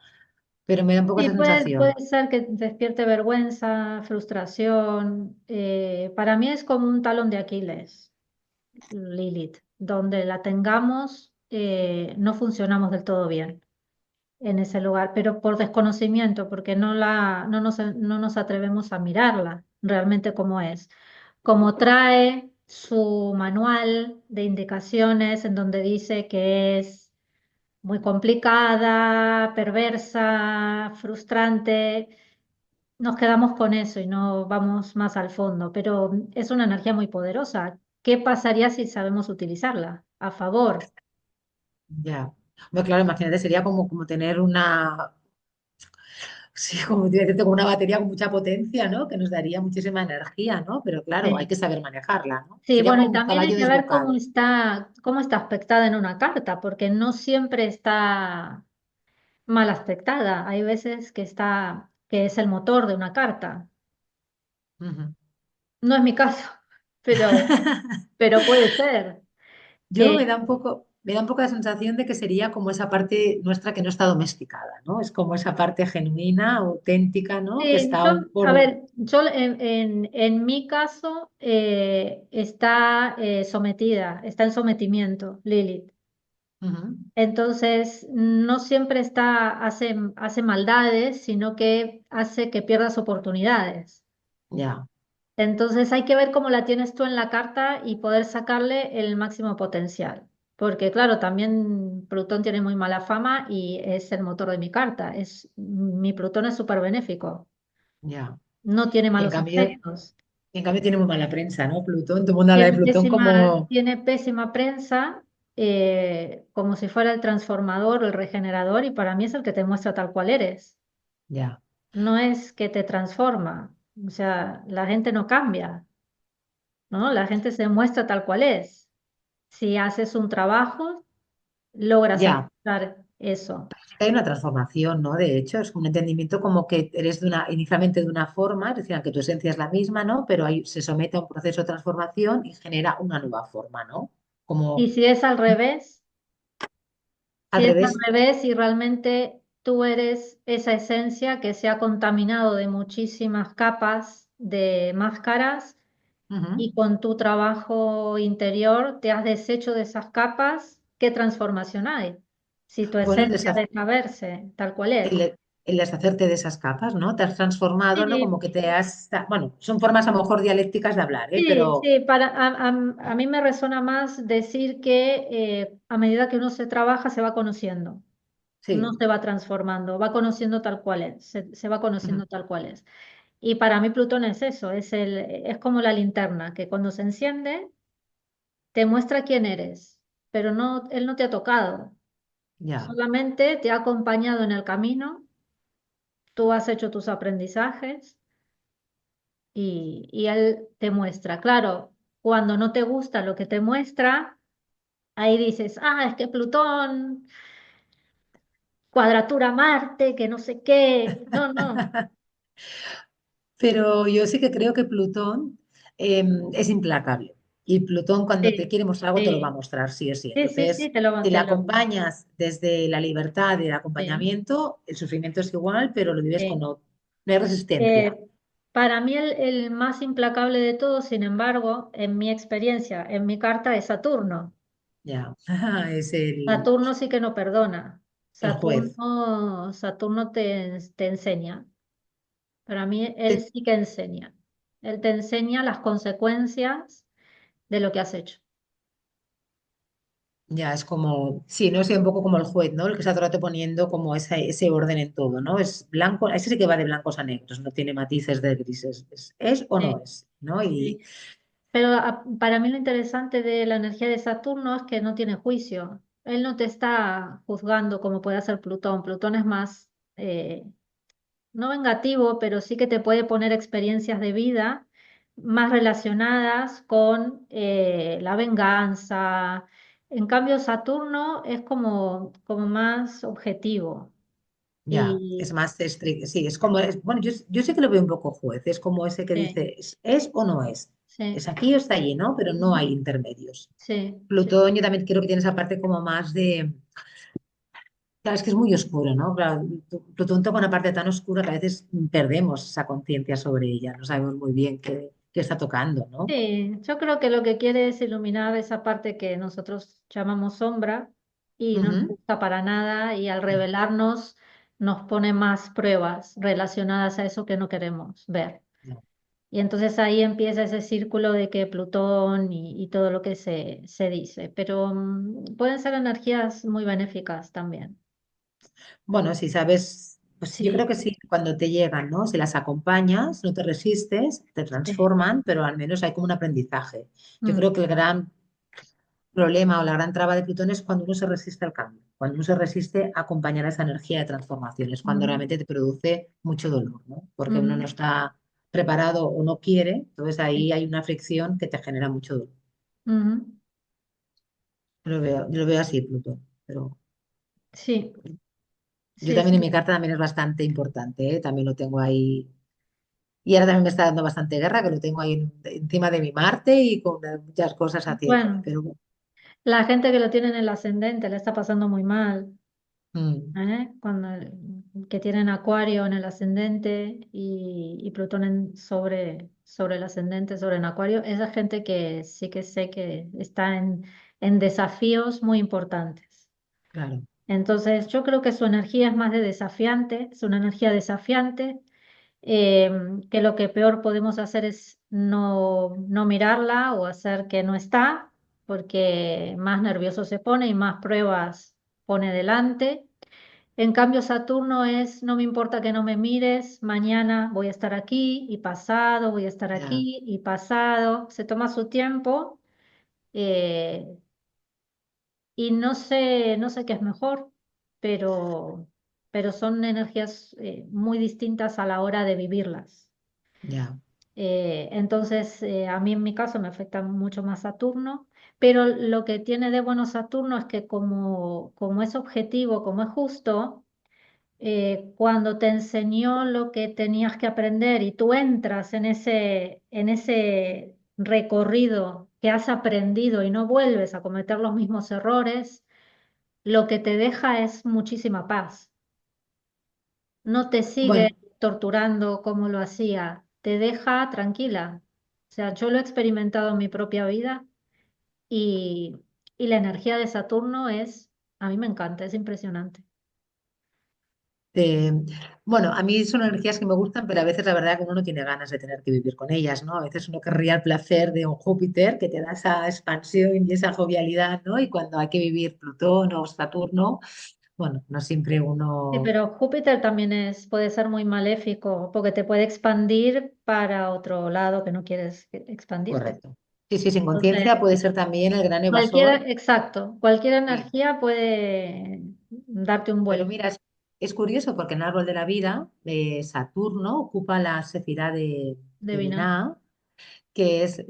pero me da un poco Sí, esa puede sensación. ser que despierte vergüenza, frustración. Para mí es como un talón de Aquiles, Lilith, donde la tengamos, no funcionamos del todo bien en ese lugar, pero por desconocimiento, porque no nos atrevemos a mirarla realmente como es. Como trae su manual de indicaciones en donde dice que es muy complicada, perversa, frustrante, nos quedamos con eso y no vamos más al fondo, pero es una energía muy poderosa. ¿Qué pasaría si sabemos utilizarla a favor? Ya. Bueno, claro, imagínate, sería como tener una, sí, como te iba a decirte, como una batería con mucha potencia, ¿no? Que nos daría muchísima energía, ¿no? Pero claro, hay Sí. que saber manejarla, ¿no? Sí, Sería bueno, como y un también hay caballo que ver desbocado. cómo está aspectada en una carta, porque no siempre está mal aspectada. Hay veces que es el motor de una carta. Ujú. No es mi caso, pero, pero puede ser. Yo Eh, me da un poco la sensación de que sería como esa parte nuestra que no está domesticada, ¿no? Es como esa parte genuina, auténtica, ¿no? Que está yo, aún a por... ver, en mi caso está sometida, está en sometimiento, Lilith. Ujú. Entonces, no siempre hace maldades, sino que hace que pierdas oportunidades. Ya, Entonces, hay que ver cómo la tienes tú en la carta y poder sacarle el máximo potencial. Porque, claro, también Plutón tiene muy mala fama y es el motor de mi carta. Mi Plutón es súper benéfico, ya. no tiene Y malos aspectos. en cambio tiene muy mala prensa, ¿no? Plutón, todo el mundo habla de Plutón como... Tiene pésima prensa, como si fuera el transformador, el regenerador, y para mí es el que te muestra tal cual eres. Ya, No es que te transforma. O sea, la gente no cambia, ¿no? La gente se muestra tal cual es. Si haces un trabajo, logras ya. alcanzar eso. Hay una transformación, ¿no? De hecho, es un entendimiento como que eres de una, inicialmente de una forma, es decir, aunque tu esencia es la misma, ¿no? Pero ahí se somete a un proceso de transformación y genera una nueva forma, ¿no? Y Como si es al revés, al si es al revés. revés y realmente tú eres esa esencia que se ha contaminado de muchísimas capas de máscaras Ujú. y con tu trabajo interior te has deshecho de esas capas, ¿qué transformación hay? Si tu Bueno, esencia deja verse tal cual es. el deshacerte de esas capas, ¿no? Te has transformado, ¿no? Como Sí, que te has... Bueno, son formas a lo mejor dialécticas de hablar, ¿eh? sí, Pero sí, a mí me resuena más decir que a medida que uno se trabaja se va conociendo, no sí. se va transformando, va conociendo tal cual es, se va Ujú. conociendo tal cual es. Y para mí Plutón es eso, es como la linterna, que cuando se enciende te muestra quién eres, pero no, él no te ha tocado, Ya, solamente te ha acompañado en el camino, tú has hecho tus aprendizajes y él te muestra. Claro, cuando no te gusta lo que te muestra, ahí dices, ah, es que Plutón, cuadratura Marte, que no sé qué. No, no. pero yo sí que creo que Plutón es implacable. Y Plutón cuando te Sí, quiere mostrar algo te lo va a sí, mostrar, sí o sí. sí, sí, sí, Entonces, si le te lo, acompañas desde la libertad y el sí, acompañamiento, el sufrimiento es igual, pero lo vives con sí. no hay resistencia. Eh, para mí el más implacable de todos, sin embargo, en mi experiencia, en mi carta, es Saturno. Ya, es Saturno sí que no perdona. el juez. Saturno te enseña. Para mí él sí que enseña. Él te enseña las consecuencias de lo que has hecho. Ya, es como, sí, no es un poco como el juez, ¿no? El que está todo el rato poniendo como ese orden en todo, ¿no? Es blanco, ese sí que va de blancos a negros, no tiene matices de grises. Es o no Sí, es, ¿no? Y sí. Pero para mí lo interesante de la energía de Saturno es que no tiene juicio. Él no te está juzgando como puede hacer Plutón. Plutón es más, no vengativo, pero sí que te puede poner experiencias de vida más relacionadas con la venganza. En cambio, Saturno es como más objetivo. ya, es Y más estricto, sí, es como, bueno, yo sé que lo veo un poco juez, es como ese que sí, dice, ¿es o no es? sí, Es aquí o está allí, ¿no? Pero no hay intermedios. sí, sí. Plutón, yo también creo que tiene esa parte como más de, claro, es que es muy oscuro, ¿no? Claro, Plutón toca una parte tan oscura que a veces perdemos esa conciencia sobre ella, no sabemos muy bien qué está tocando, ¿no? Sí, yo creo que lo que quiere es iluminar esa parte que nosotros llamamos sombra y no nos Ujú. gusta para nada y al revelarnos nos pone más pruebas relacionadas a eso que no queremos ver. Ya. Y entonces ahí empieza ese círculo de que Plutón y todo lo que se dice, pero pueden ser energías muy benéficas también. Bueno, si sabes, pues yo creo Sí, que sí, cuando te llegan, ¿no? Si las acompañas, no te resistes, te sí. transforman, pero al menos hay como un aprendizaje. Yo Mm, creo que el gran problema o la gran traba de Plutón es cuando uno se resiste al cambio, cuando uno se resiste a acompañar a esa energía de transformación, es cuando Ujú, realmente te produce mucho dolor, ¿no? Porque uno no ujú, está preparado o no quiere, entonces sí, ahí hay una fricción que te genera mucho dolor. ujú, Yo lo veo así, Plutón, pero sí, yo sí, también en sí. mi carta también es bastante importante, ¿eh? También lo tengo ahí. Y ahora también me está dando bastante guerra, que lo tengo ahí encima de mi Marte y con muchas cosas haciéndome, Bueno, pero bueno. la gente que lo tiene en el ascendente le está pasando muy mal. Mm, Cuando, que tienen Acuario en el ascendente y Plutón sobre el ascendente, sobre en Acuario, esa gente que sí que sé que está en desafíos muy importantes. claro, Entonces, yo creo que su energía es más de desafiante, es una energía desafiante, que lo que peor podemos hacer es no mirarla o hacer que no está, porque más nervioso se pone y más pruebas pone delante. En cambio, Saturno es, no me importa que no me mires, mañana voy a estar aquí y pasado, voy a estar ya, aquí y pasado. Se toma su tiempo, eh, y no sé qué es mejor, pero, pero son energías muy distintas a la hora de vivirlas. ya. Entonces, a mí en mi caso me afecta mucho más Saturno, pero lo que tiene de bueno Saturno es que como es objetivo, como es justo, cuando te enseñó lo que tenías que aprender y tú entras en ese recorrido que has aprendido y no vuelves a cometer los mismos errores, lo que te deja es muchísima paz. No te sigue Bueno, torturando como lo hacía, te deja tranquila. O sea, yo lo he experimentado en mi propia vida y, y la energía de Saturno a mí me encanta, es impresionante. eh, bueno, a mí son energías que me gustan, pero a veces la verdad que uno no tiene ganas de tener que vivir con ellas, ¿no? A veces uno querría el placer de un Júpiter que te da esa expansión y esa jovialidad, ¿no? Y cuando hay que vivir Plutón o Saturno, bueno, no siempre Sí, uno... pero Júpiter también puede ser muy maléfico porque te puede expandir para otro lado que no quieres expandirte. Correcto. Sí, sí, sin Entonces, conciencia puede ser también el gran evasor. exacto, cualquier Sí. energía puede darte un Pero vuelco. mira, es curioso porque en el árbol de la vida, Saturno ocupa la sefirá De de Binah. Binah, que es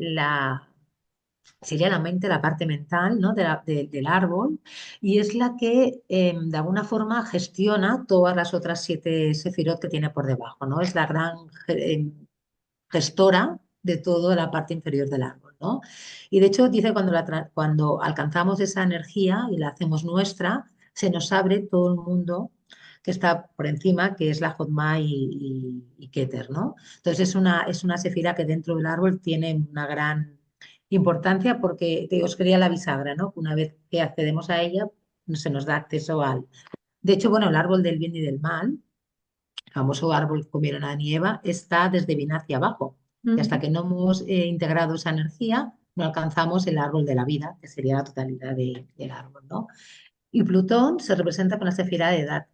sería la mente, la parte mental, ¿no? Del árbol, y es la que de alguna forma gestiona todas las otras 7 sefirot que tiene por debajo, ¿no? Es la gran gestora de toda la parte inferior del árbol, ¿no? Y de hecho dice cuando alcanzamos esa energía y la hacemos nuestra, se nos abre todo el mundo que está por encima, que es la Jotma y Keter, ¿no? Entonces es una sefira que dentro del árbol tiene una gran importancia porque Dios crea la bisagra, ¿no? Una vez que accedemos a ella, se nos da acceso al... De hecho, bueno, el árbol del bien y del mal, el famoso árbol que comieron Adán y Eva, está desde bien hacia abajo. Y hasta Ujú, que no hemos integrado esa energía, no alcanzamos el árbol de la vida, que sería la totalidad del árbol, ¿no? Y Plutón se representa con la sefira de Dat.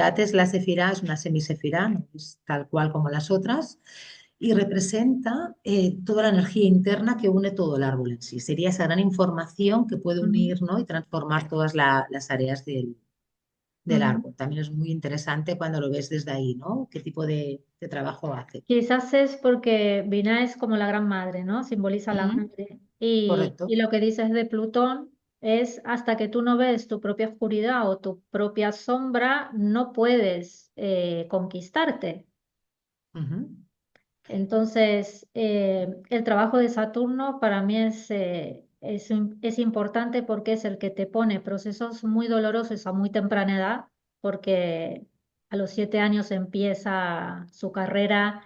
Dat es la sefira, es una semisefirá, no es tal cual como las otras, y representa toda la energía interna que une todo el árbol en sí. Sería esa gran información que puede ujú, unir, ¿no? Y transformar todas las áreas del ujú. árbol. También es muy interesante cuando lo ves desde ahí, ¿no? ¿Qué tipo de trabajo hace? Quizás es porque Binah es como la gran madre, ¿no? Simboliza la Mm, madre. Y correcto. lo que dices de Plutón es hasta que tú no ves tu propia oscuridad o tu propia sombra, no puedes conquistarte. Ujú, Entonces, el trabajo de Saturno para mí es importante porque es el que te pone procesos muy dolorosos a muy temprana edad, porque a los 7 años empieza su carrera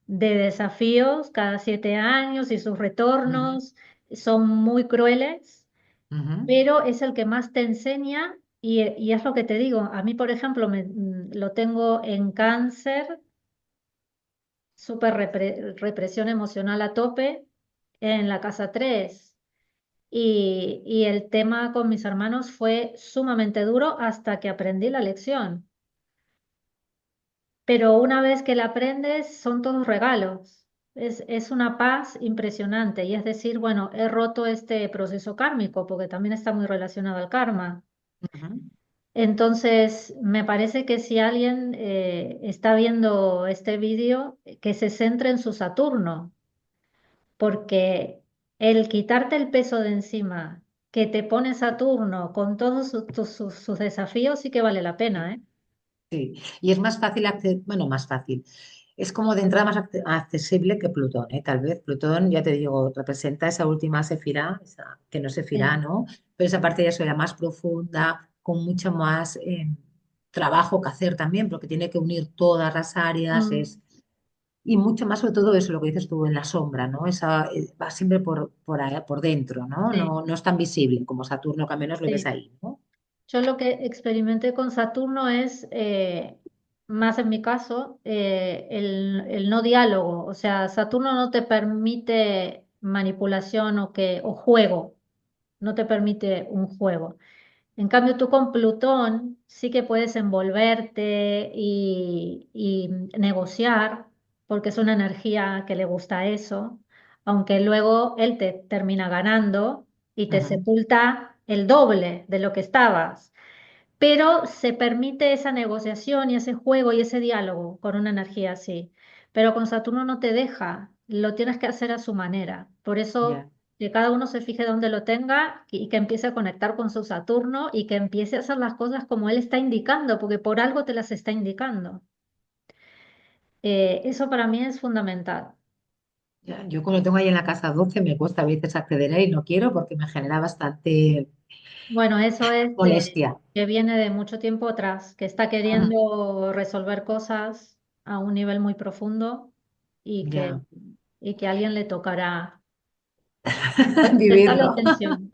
de desafíos cada 7 años y sus ujú, retornos son muy crueles, ujú, pero es el que más te enseña y es lo que te digo. A mí, por ejemplo, lo tengo en cáncer, súper represión emocional a tope en la casa 3. Y el tema con mis hermanos fue sumamente duro hasta que aprendí la lección. Pero una vez que la aprendes, son todos regalos. es una paz impresionante y es decir, bueno, he roto este proceso kármico porque también está muy relacionado al karma. Ujú. Entonces, me parece que si alguien está viendo este vídeo, que se centre en su Saturno, porque el quitarte el peso de encima que te pone Saturno con todos sus desafíos sí que vale la pena, ¿eh? Sí, y es más fácil, bueno, más fácil. Es como de entrada más accesible que Plutón, ¿eh? Tal vez Plutón, ya te digo, representa esa última sefirá, que no es sefirá, Sí. ¿no? Pero esa parte ya sería más profunda, con mucho más trabajo que hacer también, porque tiene que unir todas las áreas, Mm, y mucho más sobre todo eso, lo que dices tú en la sombra, ¿no? Esa, va siempre por dentro, ¿no? sí, No, no es tan visible como Saturno, que al menos lo ves sí. ahí, ¿no? Yo lo que experimenté con Saturno es, más en mi caso, el no diálogo. O sea, Saturno no te permite manipulación o juego, no te permite un juego. En cambio, tú con Plutón sí que puedes envolverte y negociar, porque es una energía que le gusta eso, aunque luego él te termina ganando y te Ujú. sepulta el doble de lo que estabas. Pero se permite esa negociación y ese juego y ese diálogo con una energía así. Pero con Saturno no te deja, lo tienes que hacer a su manera. Por eso Ya. que cada uno se fije donde lo tenga y que empiece a conectar con su Saturno y que empiece a hacer las cosas como él está indicando, porque por algo te las está indicando. Eso para mí es fundamental. Ya, yo cuando tengo ahí en la casa 12 me cuesta a veces acceder a él y no quiero porque me genera bastante Bueno, eso es molestia. que viene de mucho tiempo atrás, que está Mm, queriendo resolver cosas a un nivel muy profundo y que, ya, y que a alguien le tocará prestarle vivirlo. atención.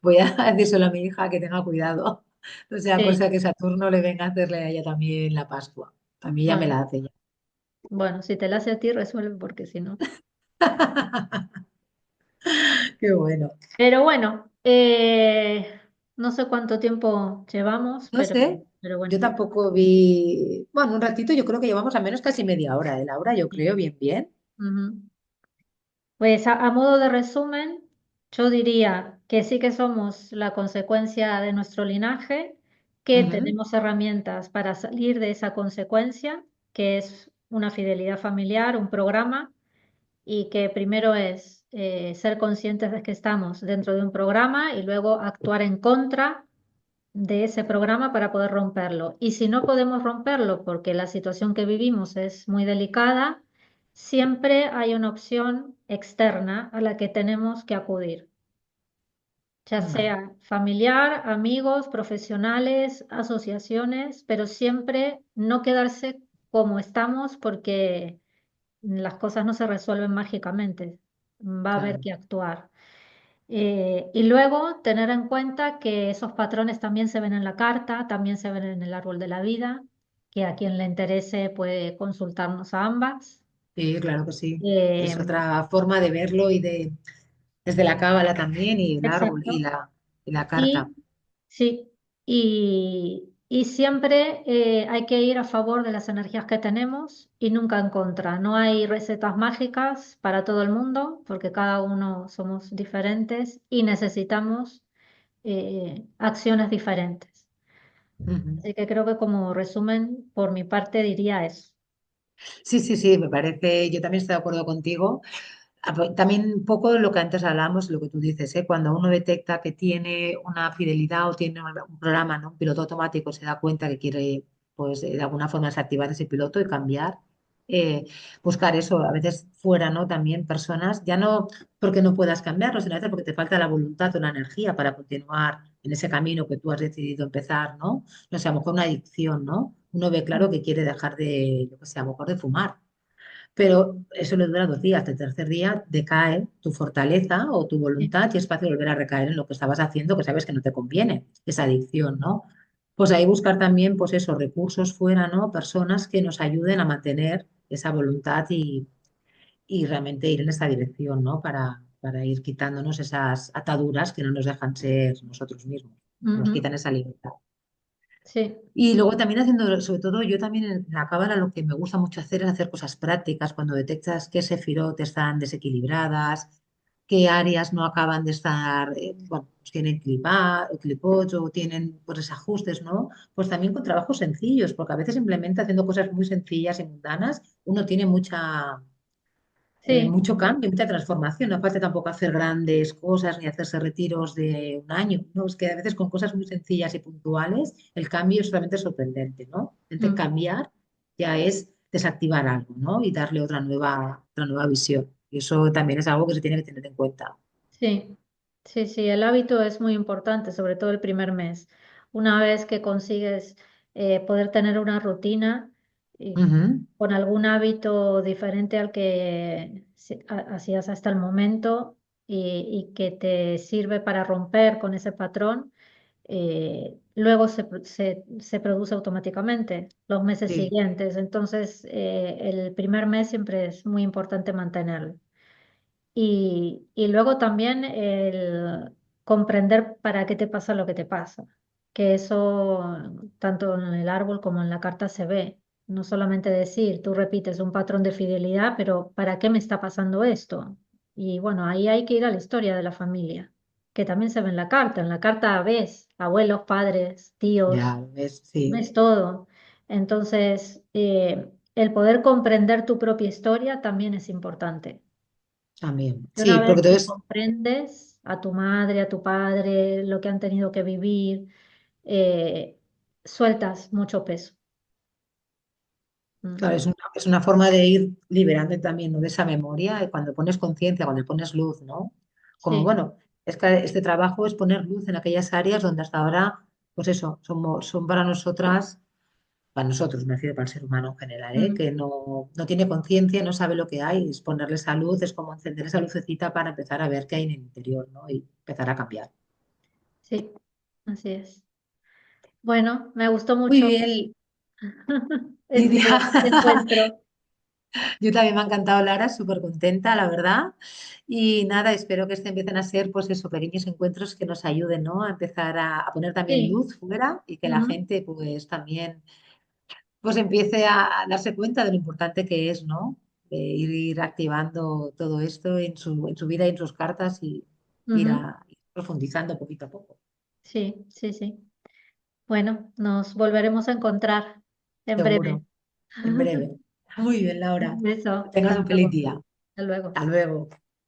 Voy a decírselo a mi hija que tenga cuidado. O sea, Sí, cosa que Saturno le venga a hacerle a ella también la Pascua. A mí ya me bueno, la hace ya. bueno, si te la hace a ti, resuelve porque si no. Qué bueno. Pero bueno, no sé cuánto tiempo llevamos, No sé, pero yo bueno. tampoco vi. Bueno, un ratito, yo creo que llevamos al menos casi media hora de Laura, yo Sí. creo, bien, bien. Ujú. Pues a modo de resumen, yo diría que sí que somos la consecuencia de nuestro linaje, que Ujú, tenemos herramientas para salir de esa consecuencia, que es una fidelidad familiar, un programa, y que primero es ser conscientes de que estamos dentro de un programa y luego actuar en contra de ese programa para poder romperlo. Y si no podemos romperlo porque la situación que vivimos es muy delicada, siempre hay una opción externa a la que tenemos que acudir, ya vale, sea familiar, amigos, profesionales, asociaciones, pero siempre no quedarse como estamos porque las cosas no se resuelven mágicamente, va a haber claro. que actuar. Y luego tener en cuenta que esos patrones también se ven en la carta, también se ven en el árbol de la vida, que a quien le interese puede consultarnos a ambas. Sí, claro que sí. Eh, Es otra forma de verlo y de desde la cábala también y el árbol exacto. y la carta. Y sí, y siempre hay que ir a favor de las energías que tenemos y nunca en contra. No hay recetas mágicas para todo el mundo, porque cada uno somos diferentes y necesitamos acciones diferentes. Ujú. Así que creo que como resumen, por mi parte diría eso. Sí, sí, sí, me parece, yo también estoy de acuerdo contigo. También un poco lo que antes hablábamos, lo que tú dices, ¿eh? Cuando uno detecta que tiene una fidelidad o tiene un programa, ¿no? Un piloto automático, se da cuenta que quiere, pues, de alguna forma desactivar ese piloto y cambiar. eh, Buscar eso, a veces fuera, ¿no? También personas, ya no porque no puedas cambiarlo, sino a veces porque te falta la voluntad o la energía para continuar en ese camino que tú has decidido empezar, ¿no? No sé, a lo mejor una adicción, ¿no? Uno ve claro Mm. que quiere dejar de, yo qué sé, a lo mejor de fumar, pero eso le dura 2 días. El tercer día decae tu fortaleza o tu Sí. voluntad y es fácil volver a recaer en lo que estabas haciendo, que sabes que no te conviene, esa adicción, ¿no? Pues ahí buscar también, pues esos recursos fuera, ¿no? Personas que nos ayuden a mantener esa voluntad y realmente ir en esa dirección, ¿no? Para ir quitándonos esas ataduras que no nos dejan ser nosotros mismos, que nos Ujú. quitan esa libertad. sí, Y luego también haciendo, sobre todo yo también en la cábala lo que me gusta mucho hacer es hacer cosas prácticas cuando detectas qué sefirot están desequilibradas, qué áreas no acaban de estar, bueno, pues tienen clipot o tienen pues desajustes, ¿no? Pues también con trabajos sencillos, porque a veces simplemente haciendo cosas muy sencillas y mundanas uno tiene sí. mucho cambio, mucha transformación. No hace tampoco hacer grandes cosas ni hacerse retiros de un año, ¿no? Es que a veces con cosas muy sencillas y puntuales el cambio es realmente sorprendente, ¿no? Realmente Mm. cambiar ya es desactivar algo, ¿no? Y darle otra nueva visión. Y eso también es algo que se tiene que tener en cuenta. Sí, sí, sí, el hábito es muy importante, sobre todo el primer mes. Una vez que consigues poder tener una rutina y Ujú. con algún hábito diferente al que hacías hasta el momento y que te sirve para romper con ese patrón, luego se produce automáticamente los meses Sí, siguientes. Entonces, el primer mes siempre es muy importante mantenerlo. Y luego también el comprender para qué te pasa lo que te pasa, que eso tanto en el árbol como en la carta se ve. No solamente decir, tú repites un patrón de fidelidad, pero ¿para qué me está pasando esto? Y bueno, ahí hay que ir a la historia de la familia, que también se ve en la carta. En la carta ves abuelos, padres, tíos, ya ves, sí, ves todo. Entonces, el poder comprender tu propia historia también es importante. también. Y una Sí, porque vez que entonces, comprendes a tu madre, a tu padre, lo que han tenido que vivir, eh, sueltas mucho peso. Mm. claro, es una forma de ir liberando también, ¿no? De esa memoria, y cuando pones conciencia, cuando pones luz, ¿no? Como, Sí. bueno, es que este trabajo es poner luz en aquellas áreas donde hasta ahora, pues eso, son para nosotras, para nosotros, me refiero para el ser humano en general, ¿eh? Mm. Que no tiene conciencia, no sabe lo que hay, es ponerle esa luz, es como encender esa lucecita para empezar a ver qué hay en el interior, ¿no? Y empezar a cambiar. Sí, así es. Bueno, me gustó Muy mucho bien, este Lidia. encuentro. Yo también me ha encantado, Lara, súper contenta, la verdad. Y nada, espero que este empiecen a ser, pues eso, pequeños encuentros que nos ayuden, ¿no? A empezar a poner también Sí. luz fuera y que la Ujú, gente, pues también, pues empiece a darse cuenta de lo importante que es, ¿no? De ir activando todo esto en su vida y en sus cartas y ujú. ir profundizando poquito a poco. Sí, sí, sí. Bueno, nos volveremos a encontrar en breve. Seguro, en breve. Muy bien, Laura. Un Que beso. tengas Hasta un feliz luego. día. Hasta luego. Hasta luego.